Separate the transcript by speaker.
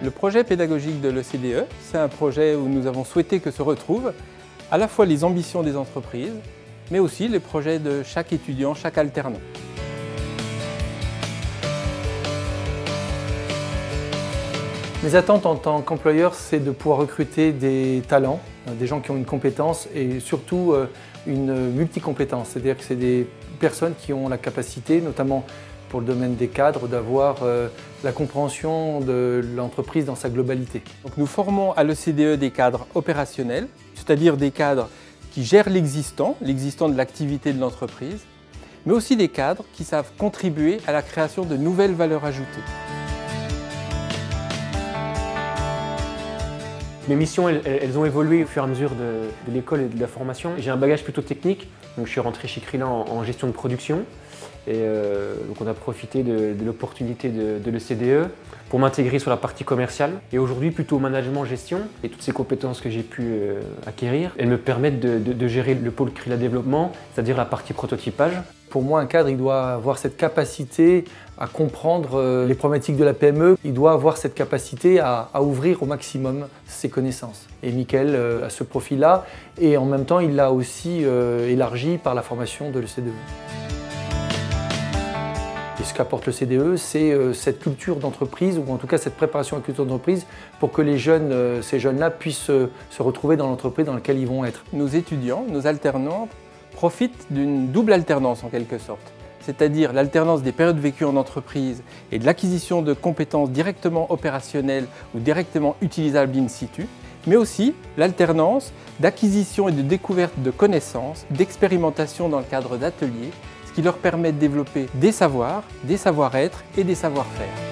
Speaker 1: Le projet pédagogique de l'ECDE, c'est un projet où nous avons souhaité que se retrouvent à la fois les ambitions des entreprises, mais aussi les projets de chaque étudiant, chaque alternant.
Speaker 2: Mes attentes en tant qu'employeur, c'est de pouvoir recruter des talents, des gens qui ont une compétence et surtout une multicompétence. C'est-à-dire que c'est des personnes qui ont la capacité, notamment pour le domaine des cadres, d'avoir la compréhension de l'entreprise dans sa globalité.
Speaker 1: Donc nous formons à l'ECDE des cadres opérationnels, c'est-à-dire des cadres qui gèrent l'existant de l'activité de l'entreprise, mais aussi des cadres qui savent contribuer à la création de nouvelles valeurs ajoutées.
Speaker 3: Mes missions, elles ont évolué au fur et à mesure de l'école et de la formation. J'ai un bagage plutôt technique, donc je suis rentré chez Krila en gestion de production. Et donc on a profité de l'opportunité de l'ECDE pour m'intégrer sur la partie commerciale. Et aujourd'hui, plutôt management-gestion. Et toutes ces compétences que j'ai pu acquérir, elles me permettent de gérer le pôle Krila Développement, c'est-à-dire la partie prototypage.
Speaker 2: Pour moi, un cadre, il doit avoir cette capacité à comprendre les problématiques de la PME. Il doit avoir cette capacité à ouvrir au maximum ses connaissances. Et Mickaël a ce profil-là. Et en même temps, il l'a aussi élargi par la formation de l'ECDE. Et ce qu'apporte le CDE, c'est cette culture d'entreprise, ou en tout cas cette préparation à la culture d'entreprise, pour que les jeunes, ces jeunes-là puissent se retrouver dans l'entreprise dans laquelle ils vont être.
Speaker 1: Nos étudiants, nos alternants, profitent d'une double alternance en quelque sorte. C'est-à-dire l'alternance des périodes vécues en entreprise et de l'acquisition de compétences directement opérationnelles ou directement utilisables in situ, mais aussi l'alternance d'acquisition et de découverte de connaissances, d'expérimentation dans le cadre d'ateliers, ce qui leur permet de développer des savoirs, des savoir-être et des savoir-faire.